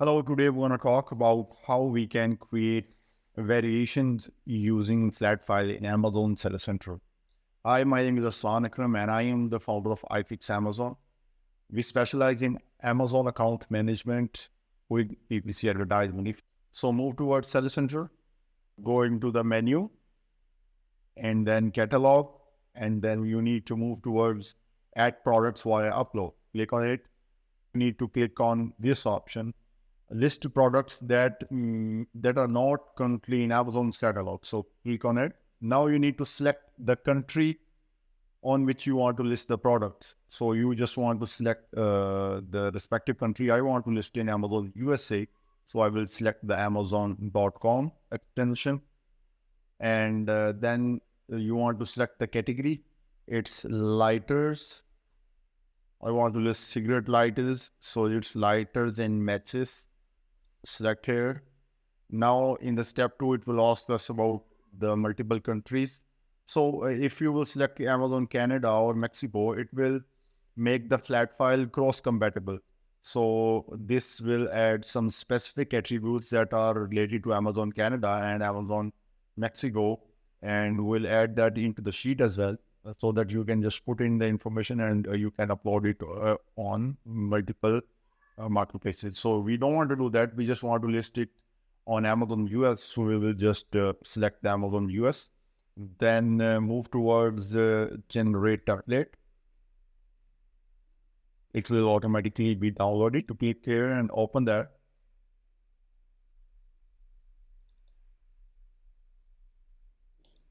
Hello, today we're going to talk about how we can create variations using flat file in Amazon Seller Central. Hi, my name is Aslan Akram and I am the founder of iFix Amazon. We specialize in Amazon account management with PPC advertisement. So move towards Seller Central, go into the menu and then catalog, and then you need to move towards add products via upload. Click on it. You need to click on this option, list products that are not currently in Amazon's catalog. So click on it. Now you need to select the country on which you want to list the products. So you just want to select the respective country. I want to list in Amazon USA. So I will select the Amazon.com extension. And then you want to select the category. It's lighters. I want to list cigarette lighters. So it's lighters and matches. Select here. Now in the step 2, it will ask us about the multiple countries. So if you will select Amazon Canada or Mexico, it will make the flat file cross compatible. So this will add some specific attributes that are related to Amazon Canada and Amazon Mexico, and we'll add that into the sheet as well, so that you can just put in the information and you can upload it on multiple marketplaces. So we don't want to do that. We just want to list it on Amazon US. So we will just select the Amazon US, then move towards generate template. It will automatically be downloaded. To click here and open that.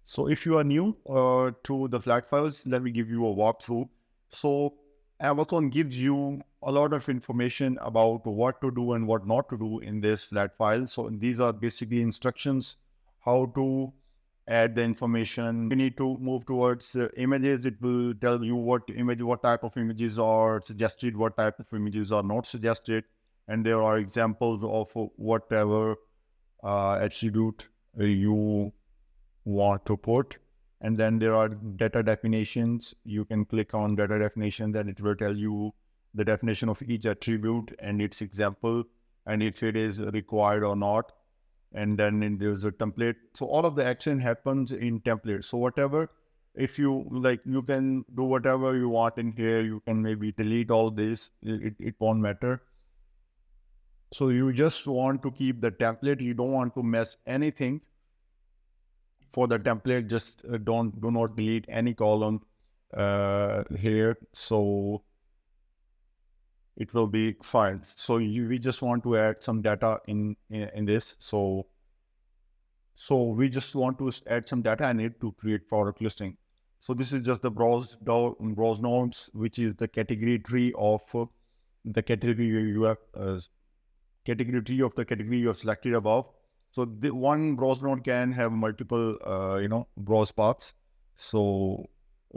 So if you are new to the flat files, let me give you a walkthrough. So Amazon gives you a lot of information about what to do and what not to do in this flat file. So these are basically instructions how to add the information. You need to move towards images. It will tell you what type of images are suggested, what type of images are not suggested. And there are examples of whatever attribute you want to put. And then there are data definitions. You can click on data definition, then it will tell you the definition of each attribute and its example, and if it is required or not. And then there's a template. So all of the action happens in template. So whatever, if you like, you can do whatever you want in here. You can maybe delete all this. It won't matter. So you just want to keep the template. You don't want to mess anything. For the template, just do not delete any column here. So it will be fine. So we just want to add some data in this. So we just want to add some data in it to create product listing. So this is just the browse nodes, which is the category tree of the category you have category tree of the category you have selected above. So the one browse node can have multiple browse paths. So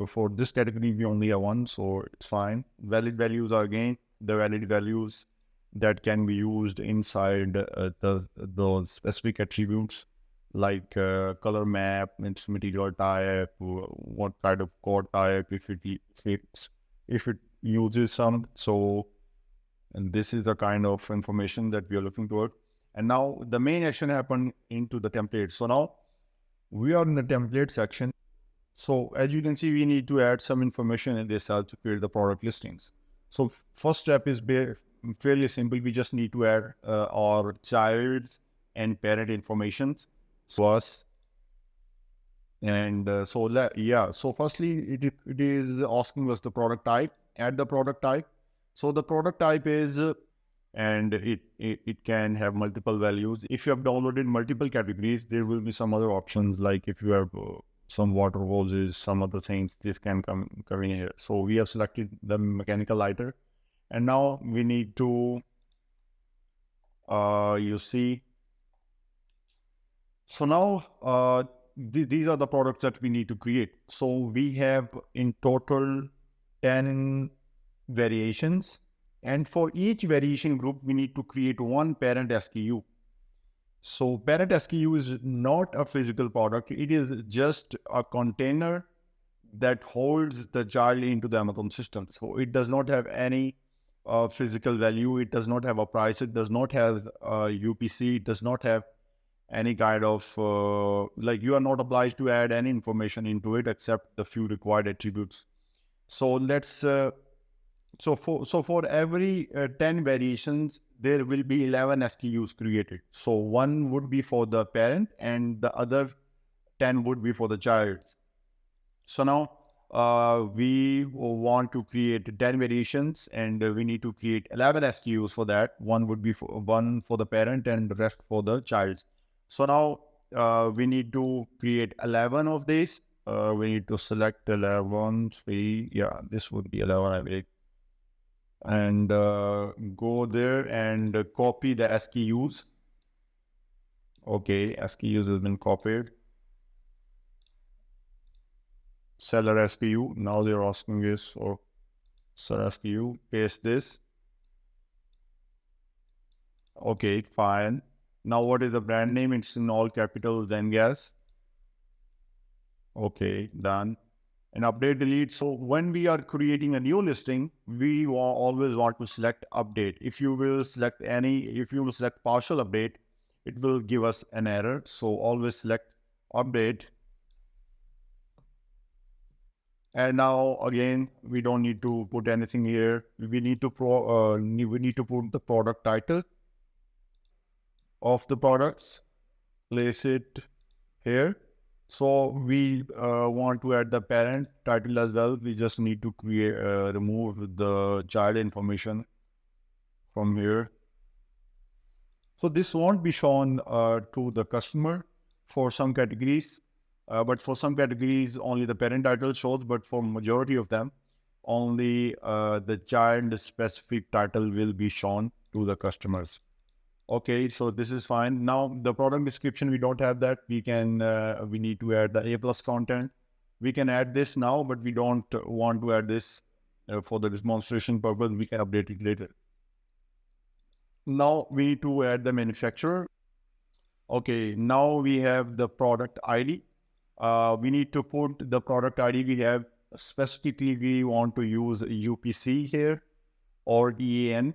for this category we only have one, so it's fine. Valid values are again the valid values that can be used inside those specific attributes, like color map, its material type, what kind of code type, if it uses some. So, and this is the kind of information that we are looking toward. And now the main action happened into the template. So now we are in the template section. So as you can see, we need to add some information in this cell to create the product listings. So first step is fairly simple. We just need to add our child and parent information to us. And so firstly, it is asking us the product type. Add the product type. So the product type is, and it can have multiple values. If you have downloaded multiple categories, there will be some other options, like if you have some water hoses, some other things, this can come in here. So we have selected the mechanical lighter, and now we need to you see. So now these are the products that we need to create. So we have in total 10 variations, and for each variation group we need to create one parent SKU. So parent SKU is not a physical product. It is just a container that holds the child into the Amazon system. So it does not have any physical value. It does not have a price. It does not have UPC. It does not have any kind of like you are not obliged to add any information into it except the few required attributes. So let's for every 10 variations there will be 11 SKUs created. So one would be for the parent and the other 10 would be for the child. So now we want to create 10 variations and we need to create 11 SKUs for that. One would be one for the parent and the rest for the child. So now we need to create 11 of these. We need to select 11, 3. Yeah, this would be 11, I believe. And go there and copy the SKUs. Okay, SKUs has been copied. Seller SKU. Now they're asking this or seller SKU. Paste this. Okay, fine. Now what is the brand name? It's in all capitals, then gas. Okay, done. And update delete. So when we are creating a new listing, we always want to select update. If you will select partial update, it will give us an error. So always select update. And now again, we don't need to put anything here. We need to put the product title of the products. Place it here. So we want to add the parent title as well. We just need to remove the child information from here. So this won't be shown to the customer for some categories, but for some categories only the parent title shows, but for majority of them, only the child specific title will be shown to the customers. Okay, so this is fine. Now the product description, we don't have that. We need to add the A+ content. We can add this now, but we don't want to add this for the demonstration purpose. We can update it later. Now we need to add the manufacturer. Okay, now we have the product ID. We need to put the product ID. We have specifically, we want to use UPC here or EAN.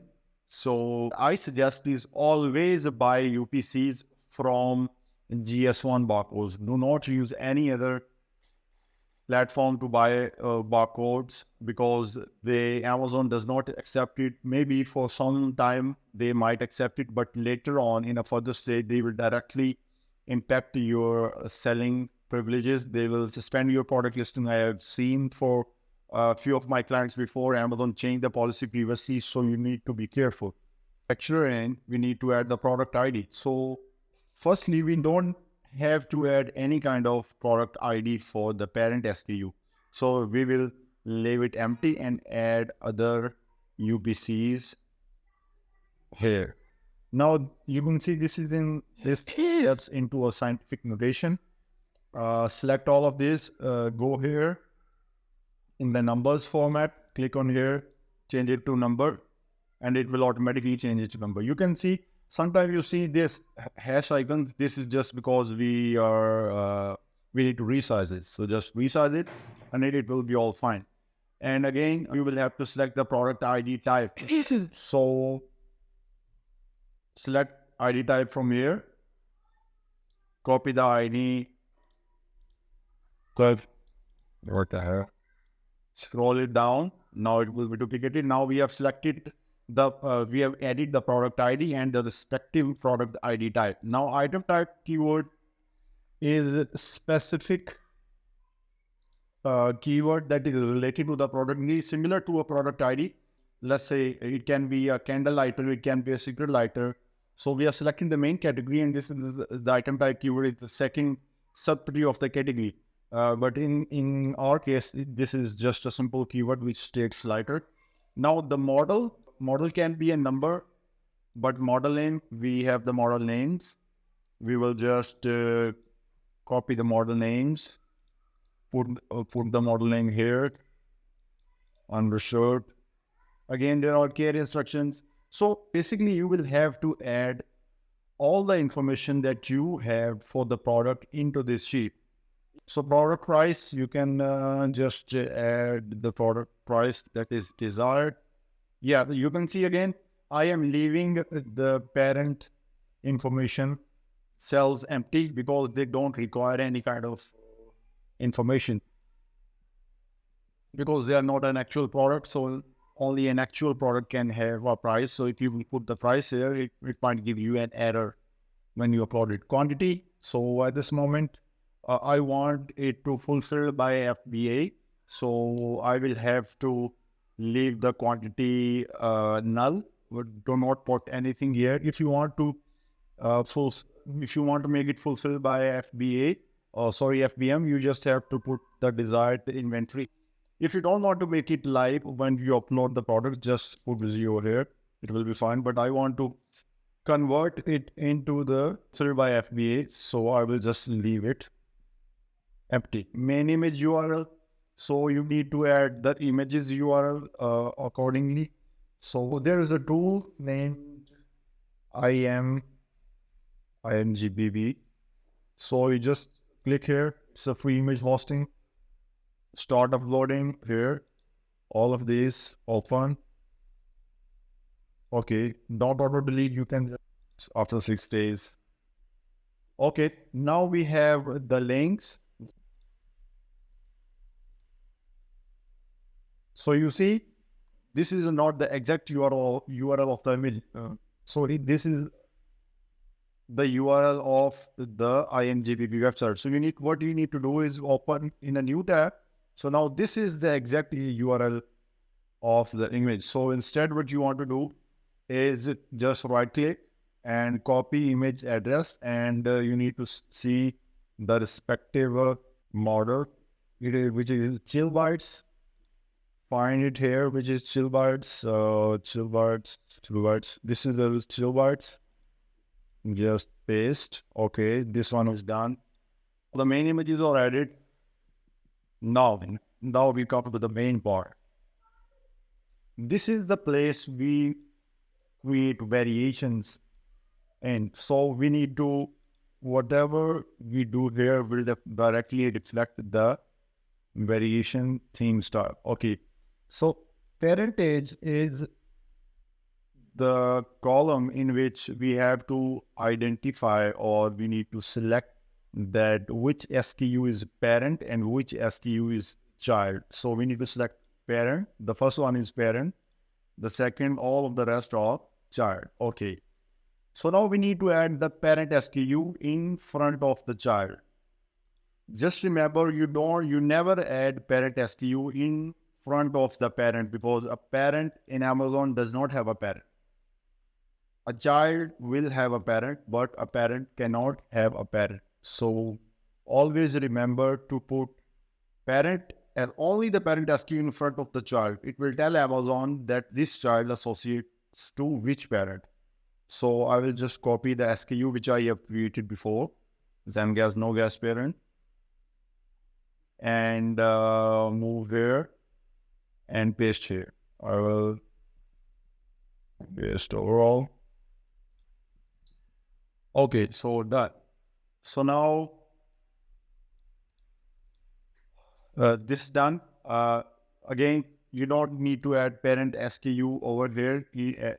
So I suggest is always buy UPCs from GS1 barcodes. Do not use any other platform to buy barcodes because Amazon does not accept it. Maybe for some time they might accept it, but later on in a further stage, they will directly impact your selling privileges. They will suspend your product listing. I have seen for a few of my clients before, Amazon changed the policy previously, so you need to be careful. And we need to add the product ID. So firstly, we don't have to add any kind of product ID for the parent SKU. So we will leave it empty and add other UPCs here. Now you can see this is that's into a scientific notation. Select all of this, go here in the numbers format, click on here, change it to number, and it will automatically change it to number. You can see sometimes you see this hash icon. This is just because we need to resize it. So just resize it and it will be all fine. And again, you will have to select the product ID type. So select ID type from here, copy the ID. What the hell? Scroll it down. Now it will be duplicated. Now we have selected we have added the product ID and the respective product ID type. Now item type keyword is specific keyword that is related to the product. It is similar to a product ID. Let's say it can be a candle lighter, it can be a cigarette lighter. So we are selecting the main category, and this is the item type keyword is the second subtree of the category. But in our case, this is just a simple keyword which states lighter. Now the model can be a number, but model name, we have the model names. We will just copy the model names, put the model name here, undershirt. Again, there are care instructions. So basically you will have to add all the information that you have for the product into this sheet. So product price, you can just add the product price that is desired. Yeah, you can see again, I am leaving the parent information cells empty because they don't require any kind of information because they are not an actual product. So only an actual product can have a price. So if you put the price here, it might give you an error when you upload it. Quantity. So at this moment, I want it to fulfill by FBA. So I will have to leave the quantity null. Do not put anything here. If you want to full, if you want to make it fulfill by FBA, or sorry, FBM, you just have to put the desired inventory. If you don't want to make it live when you upload the product, just put 0 here. It will be fine. But I want to convert it into the fill by FBA. So I will just leave it empty. Main image URL. So you need to add the images URL accordingly. So there is a tool named IMGBB. So you just click here. It's a free image hosting. Start uploading here. All of these open. Okay, don't auto delete. You can just after 6 days. Okay, now we have the links. So you see, this is not the exact URL of the image. Sorry, this is the URL of the IMGBB website. So what you need to do is open in a new tab. So now this is the exact URL of the image. So instead, what you want to do is just right click and copy image address, and you need to see the respective model, which is chillbytes. Find it here, which is chillbytes. Chillbytes. This is the chillbytes. Just paste. Okay, this one is done. The main images are added. Now we come to the main part. This is the place we create variations, and so we need to, whatever we do here will directly reflect the variation theme style. Okay, so parentage is the column in which we have to identify, or we need to select that which SKU is parent and which SKU is child. So we need to select parent. The first one is parent. The second, all of the rest are child. Okay. So now we need to add the parent SKU in front of the child. Just remember, you never add parent SKU in front of the parent, because a parent in Amazon does not have a parent. A child will have a parent, but a parent cannot have a parent. So always remember to put parent as only the parent SKU in front of the child. It will tell Amazon that this child associates to which parent. So I will just copy the SKU which I have created before, Zengas no gas parent, and move here and paste here. I will paste overall. Okay, so done. So now this is done. Again, you don't need to add parent SKU over there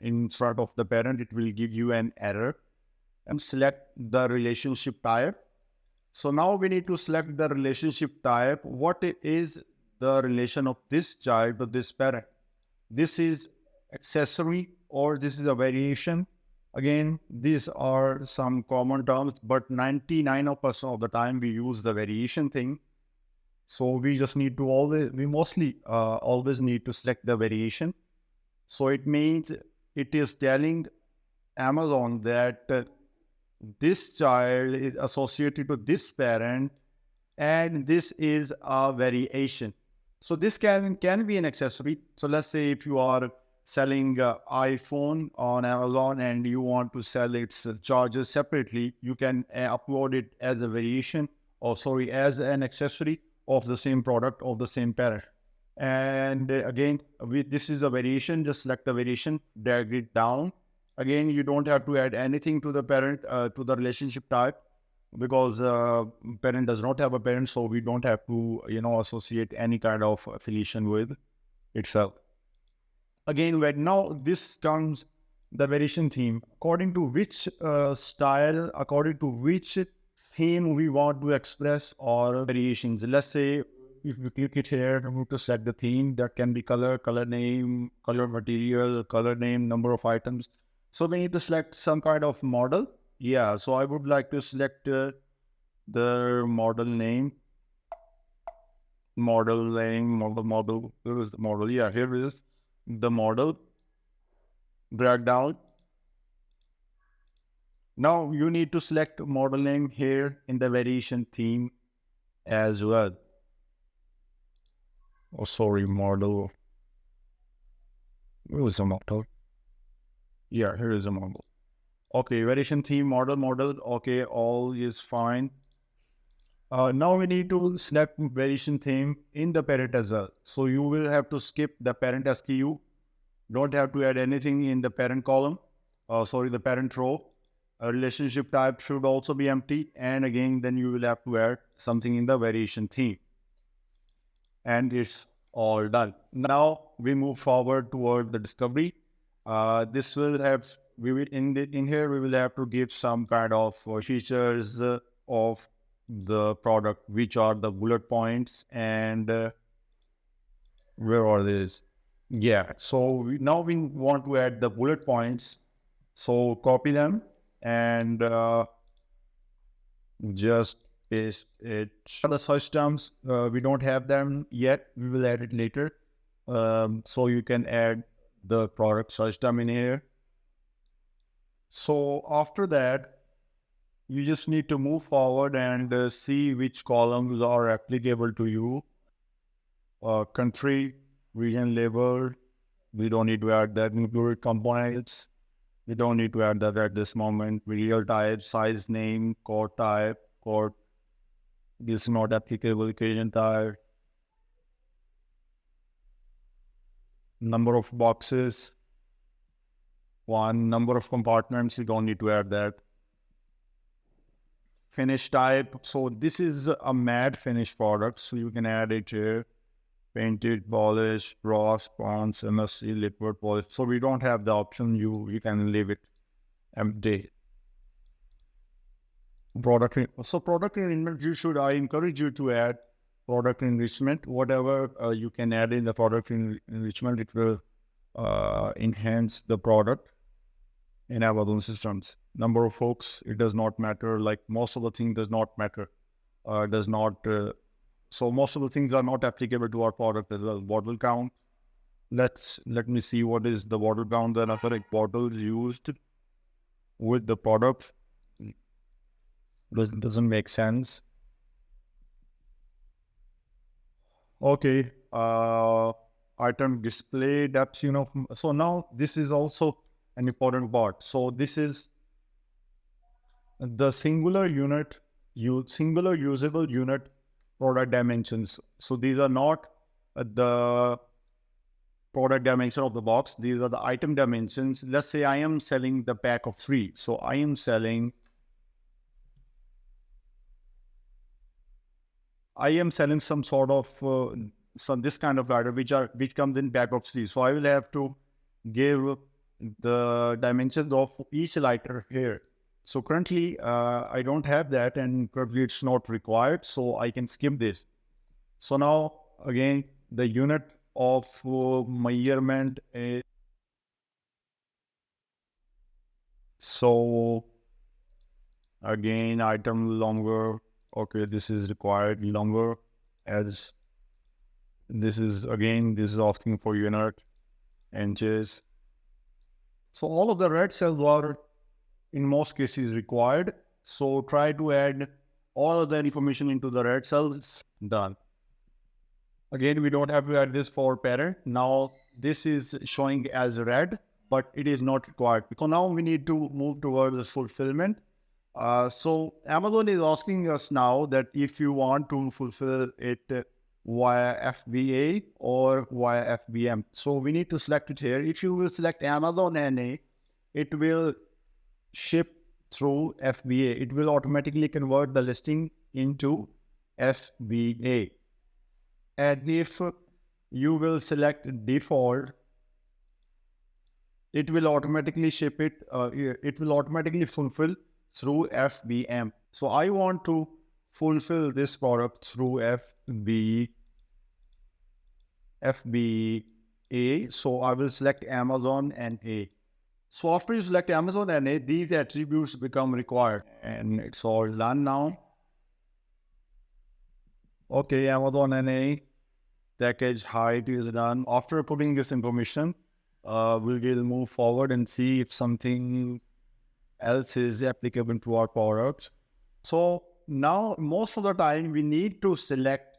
in front of the parent. It will give you an error. And select the relationship type. So now we need to select the relationship type. What is the relation of this child to this parent? This is accessory, or this is a variation. Again, these are some common terms, but 99% of the time we use the variation thing. So we just need to always need to select the variation. So it means it is telling Amazon that this child is associated to this parent, and this is a variation. So this can be an accessory. So let's say if you are selling iPhone on Amazon and you want to sell its chargers separately, you can upload it as a variation, or sorry, as an accessory of the same product of the same parent. And again, this is a variation. Just select the variation, drag it down. Again, you don't have to add anything to the parent, to the relationship type, because parent does not have a parent, so we don't have to, associate any kind of affiliation with itself. Again, when now this comes the variation theme, according to which style, according to which theme we want to express or variations. Let's say if we click it here, we need to select the theme. That can be color, color name, color material, color name, number of items. So we need to select some kind of model. Yeah, so I would like to select the model name. Model. Where is the model? Yeah, here it is. The model. Drag down. Now you need to select model name here in the variation theme as well. Oh, sorry, model. Where was the model? Yeah, here is a model. Okay, variation theme, model. Okay, all is fine. Now we need to select variation theme in the parent as well. So you will have to skip the parent SKU. Don't have to add anything in the parent column. The parent row. A relationship type should also be empty. And again, then you will have to add something in the variation theme. And it's all done. Now we move forward toward the discovery. This will have, in here, we will have to give some kind of features of the product, which are the bullet points and where are these? Yeah, so now we want to add the bullet points. So copy them and just paste it. The search terms, we don't have them yet. We will add it later. So you can add the product search term in here. So after that, you just need to move forward and see which columns are applicable to you. Country, region label, we don't need to add that. Included components, we don't need to add that at this moment. Real type, size, name, code type, code. This is not applicable. Occasion type. Number of boxes. One. Number of compartments, you don't need to add that. Finish type. So this is a matte finish product. So you can add it here. Painted, polished, raw, sponge, MSC, liquid polish. So we don't have the option. You can leave it empty. Product. So product enrichment, I encourage you to add product enrichment. Whatever you can add in the product enrichment, it will enhance the product in Amazon systems. Number of folks, it does not matter. Like most of the things does not matter. So most of the things are not applicable to our product as well. Bottle count. Let me see what is the bottle count. The number of bottles used with the product doesn't make sense. Okay. Item display depth. So now this is also an important part. So this is the singular usable unit product dimensions. So these are not the product dimension of the box. These are the item dimensions. Let's say I am selling the pack of 3. So I am selling some sort of this kind of ladder which comes in pack of 3. So I will have to give the dimensions of each lighter here. So currently I don't have that, and currently it's not required, so I can skip this. So now again, the unit of measurement is, so again, item longer. Okay, this is required longer, as this is asking for unit, inches. So all of the red cells are in most cases required. So try to add all of the information into the red cells. Done. Again, we don't have to add this for parent. Now this is showing as red, but it is not required. So now we need to move towards the fulfillment. So Amazon is asking us now that if you want to fulfill it via FBA or via FBM. So we need to select it here. If you will select Amazon NA, it will ship through FBA. It will automatically convert the listing into FBA. And if you will select default, it will automatically ship it. It will automatically fulfill through FBM. So I want to fulfill this product through FBA. So I will select Amazon NA. So after you select Amazon NA, these attributes become required, and it's all done now. Okay, Amazon NA package height is done. After putting this information, we will move forward and see if something else is applicable to our product. So now most of the time we need to select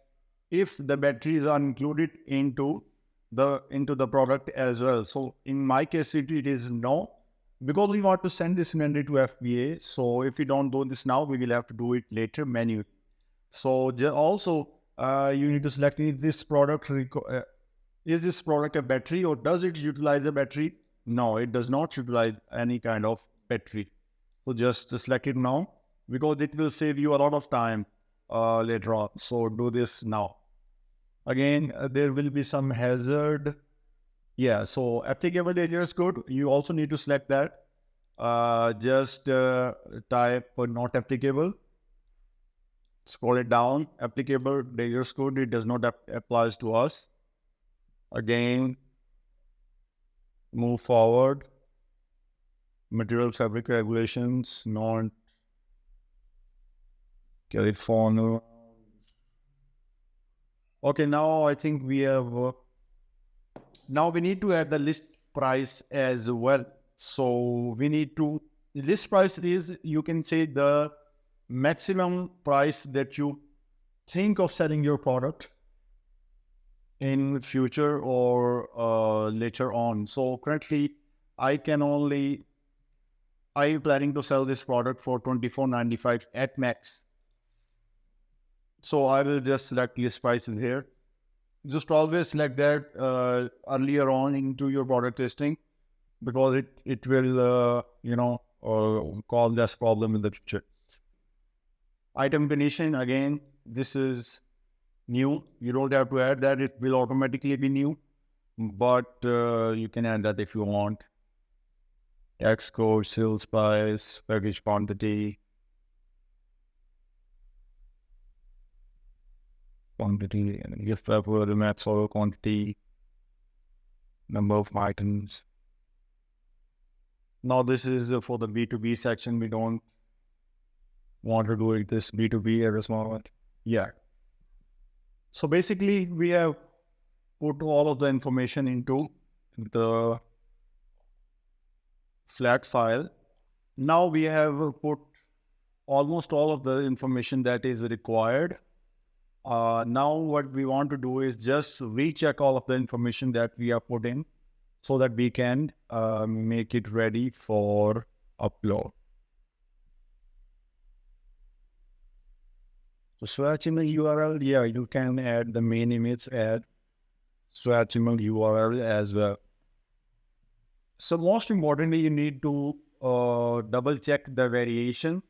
if the batteries are included into the product as well. So in my case, it is no, because we want to send this inventory to FBA. So if we don't do this now, we will have to do it later manually. So also you need to select, is this product a battery, or does it utilize a battery? No, it does not utilize any kind of battery. So just select it now, because it will save you a lot of time later on. So do this now. Again, there will be some hazard. Yeah, so applicable dangerous good. You also need to select that. Just type not applicable. Scroll it down. Applicable dangerous good. It does not applies to us. Again, move forward. Material fabric regulations, not California. Okay, now I think we have, now we need to add the list price as well. So we need to, list price is, you can say, the maximum price that you think of selling your product in future or later on. So currently I am planning to sell this product for $24.95 at max. So I will just select list prices here. Just always select that earlier on into your product listing, because it will cause less problem in the future. Item condition, again, this is new. You don't have to add that. It will automatically be new, but you can add that if you want. Tax code, sales price, package quantity, and gift wrapper, the max order quantity, number of items. Now this is for the B2B section. We don't want to do it this B2B at this moment. Yeah. So basically we have put all of the information into the flat file. Now we have put almost all of the information that is required. Now what we want to do is just recheck all of the information that we have put in, so that we can make it ready for upload. So HTML URL, yeah, you can add the main image, add HTML URL as well. So most importantly, you need to double check the variation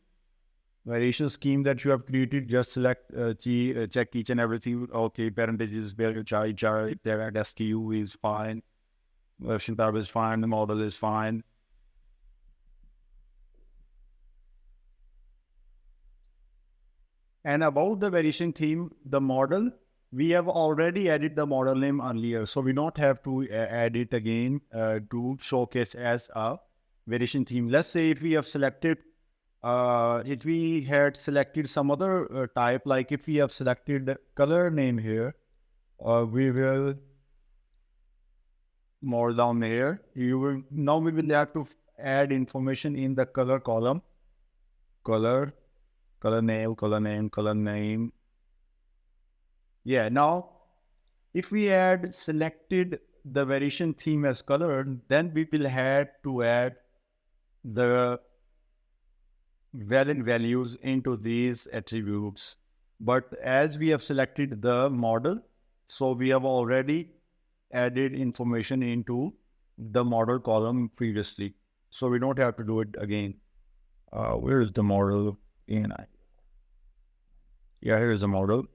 scheme that you have created. Just select check each and everything. Okay, parentheses, parent SKU is fine, version type is fine, the model is fine. And about the variation theme, the model, we have already added the model name earlier, so we don't have to add it again to showcase as a variation theme. Let's say if we have selected, if we had selected some other type, like if we have selected the color name here, we will more down here. Now we will have to add information in the color column. Color name. Yeah, now if we had selected the variation theme as color, then we will have to add the valid values into these attributes. But as we have selected the model, so we have already added information into the model column previously. So we don't have to do it again. Where is the model? Yeah, here is the model.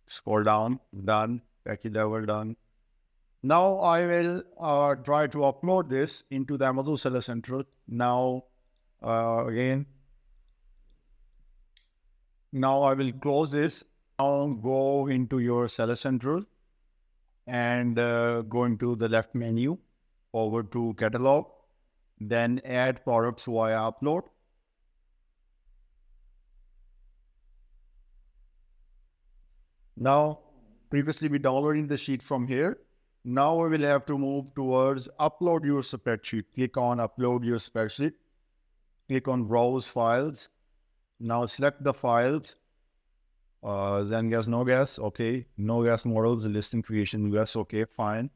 Scroll down, done, package level done. Now I will try to upload this into the Amazon Seller Central. Now again, now I will close this. Now go into your Seller Central and go into the left menu, over to catalog, then add products via upload. Now, previously we downloaded the sheet from here. Now we will have to move towards upload your spreadsheet. Click on upload your spreadsheet. Click on browse files. Now select the files. Then gas, no gas, okay. No gas models, listing creation, yes, okay, fine.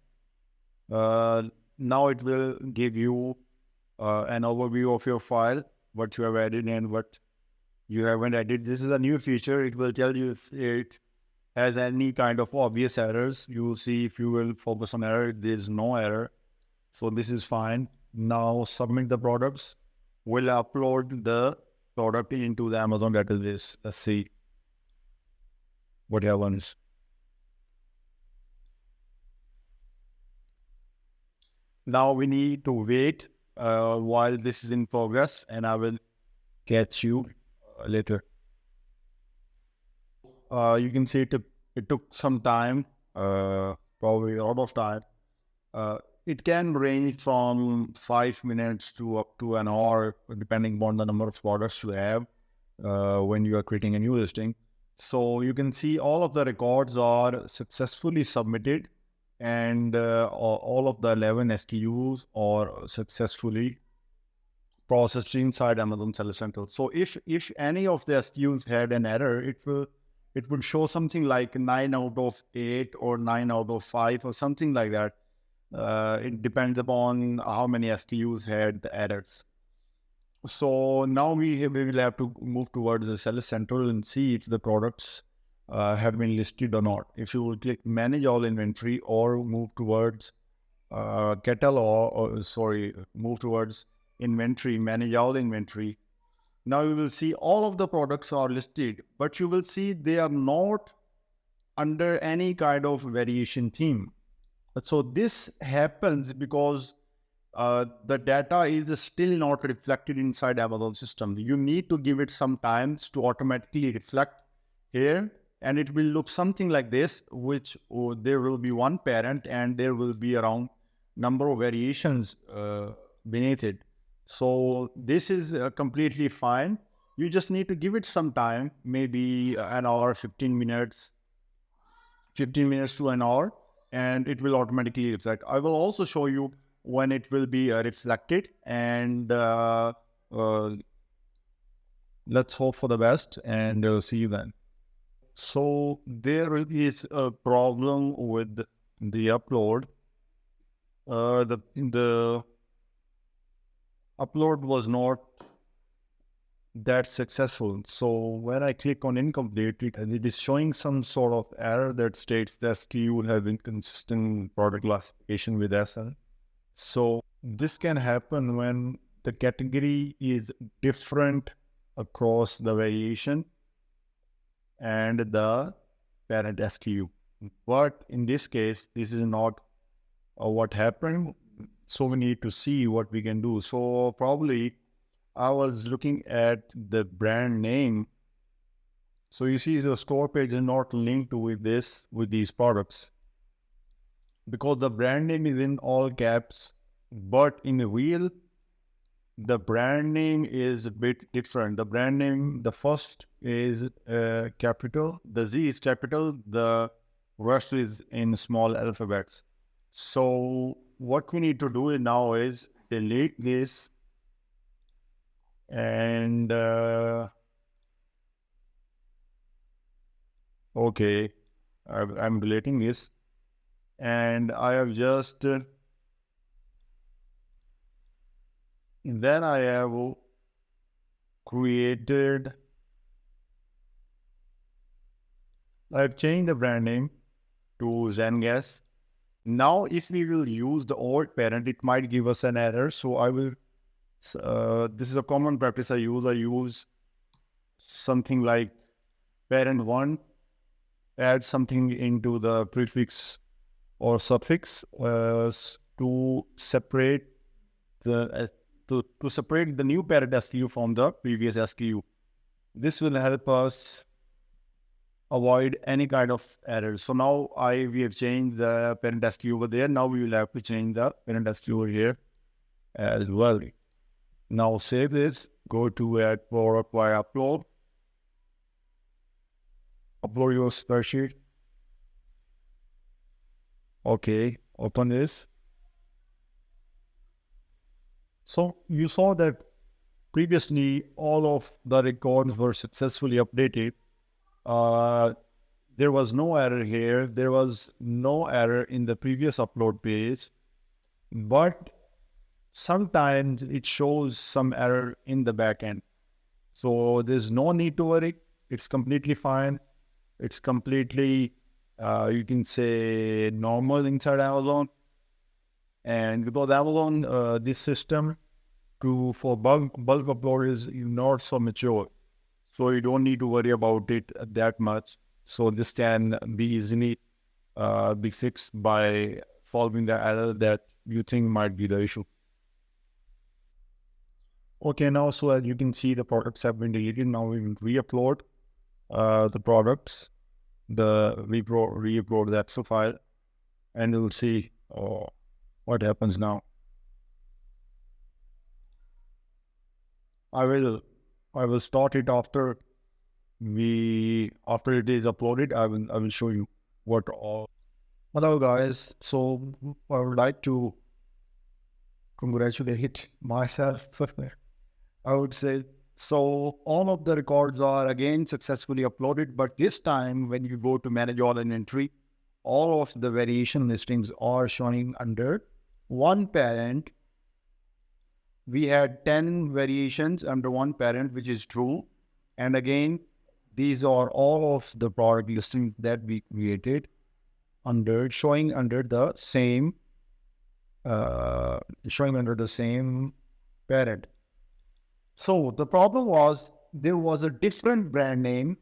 Now it will give you an overview of your file, what you have added and what you haven't added. This is a new feature. It will tell you if it has any kind of obvious errors. You will see if you will focus on error, there is no error. So this is fine. Now submit the products. We'll upload the product into the Amazon database. Let's see what happens. Now we need to wait while this is in progress, and I will catch you later. You can see it took some time, probably a lot of time. It can range from 5 minutes to up to an hour, depending on the number of products you have when you are creating a new listing. So you can see all of the records are successfully submitted, and all of the 11 SKUs are successfully processed inside Amazon Seller Central. So if any of the SKUs had an error, it would show something like 9 out of 8 or 9 out of 5 or something like that. It depends upon how many SKUs had the errors. So now we will have to move towards the Seller Central and see if the products have been listed or not. If you will click Manage All Inventory or move towards move towards Inventory, Manage All Inventory. Now you will see all of the products are listed, but you will see they are not under any kind of variation theme. So this happens because the data is still not reflected inside Amazon system. You need to give it some time to automatically reflect here, and it will look something like this, which there will be one parent and there will be around number of variations beneath it. So this is completely fine. You just need to give it some time, maybe an hour, 15 minutes to an hour, and it will automatically reflect. I will also show you when it will be reflected, and let's hope for the best, and see you then. So there is a problem with the upload. The upload was not that successful. So when I click on incomplete, it is showing some sort of error that states the SKU have inconsistent product classification with ASIN. So this can happen when the category is different across the variation and the parent SKU. But in this case, this is not what happened. So we need to see what we can do. So probably I was looking at the brand name. So you see the store page is not linked with these products, because the brand name is in all caps, but in real, the brand name is a bit different. The brand name, the first is capital, the Z is capital, the rest is in small alphabets. So what we need to do now is delete this, and okay, I'm deleting this, and I have just then I have created, I've changed the brand name to Zengas. Now, if we will use the old parent, it might give us an error. So I will, this is a common practice I use something like parent1, add something into the prefix or suffix to separate to separate the new parent SKU from the previous SKU. This will help us avoid any kind of errors. So now we have changed the parent SKU over there. Now we will have to change the parent SKU over here as well. Now save this, go to add product by upload your spreadsheet. Okay, open this. So you saw that previously all of the records were successfully updated. There was no error here. There was no error in the previous upload page, but sometimes it shows some error in the backend. So there's no need to worry. It's completely fine. It's completely, you can say, normal inside Amazon. And because Amazon, this system for bulk upload is not so mature. So you don't need to worry about it that much. So this can be easily be fixed by solving the error that you think might be the issue. Okay, now so as you can see, the products have been deleted. Now we will re-upload the products, re-upload the Excel file, and we'll see what happens now. I will start it after it is uploaded. I will show you what all. Hello guys. So I would like to congratulate myself. I would say, so all of the records are again successfully uploaded, but this time when you go to manage all inventory, all of the variation listings are showing under one parent. We had 10 variations under one parent, which is true. And again, these are all of the product listings that we created showing under the same parent. So the problem was there was a different brand name,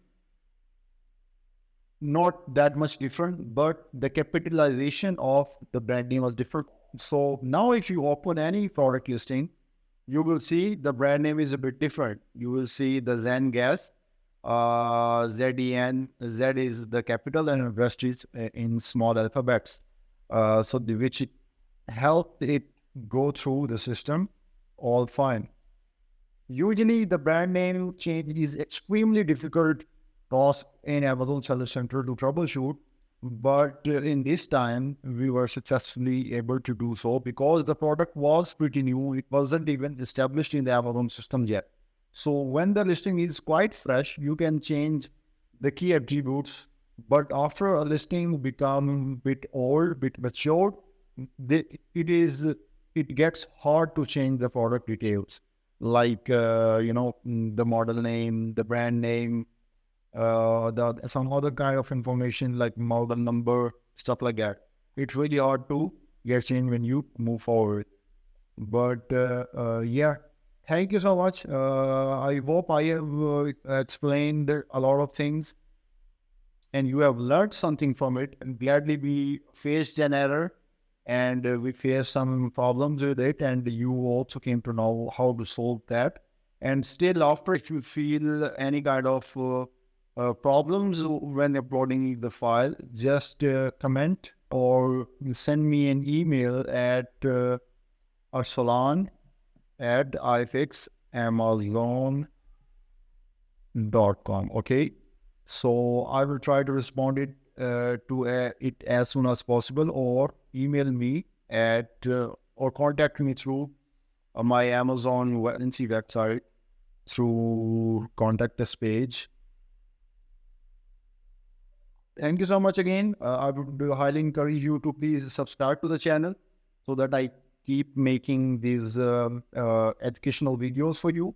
not that much different, but the capitalization of the brand name was different. So now if you open any product listing, you will see the brand name is a bit different. You will see the Zen Gas, ZEN, Z is the capital and the rest is in small alphabets. Which helped it go through the system all fine. Usually the brand name change is extremely difficult task in Amazon Seller Center to troubleshoot. But in this time, we were successfully able to do so because the product was pretty new. It wasn't even established in the Amazon system yet. So when the listing is quite fresh, you can change the key attributes. But after a listing become a bit old, bit matured, it gets hard to change the product details, like the model name, the brand name, some other kind of information like model number, stuff like that. It's really hard to get changed when you move forward. But yeah, thank you so much. I hope I have explained a lot of things and you have learned something from it. And gladly we faced an error and we faced some problems with it, and you also came to know how to solve that. And still after, if you feel any kind of problems when uploading the file, just comment or send me an email at arsalan@ifixamazon.com. Okay, so I will try to respond it as soon as possible, or email me or contact me through my Amazon agency website through contact us page. Thank you so much again. I would highly encourage you to please subscribe to the channel so that I keep making these educational videos for you.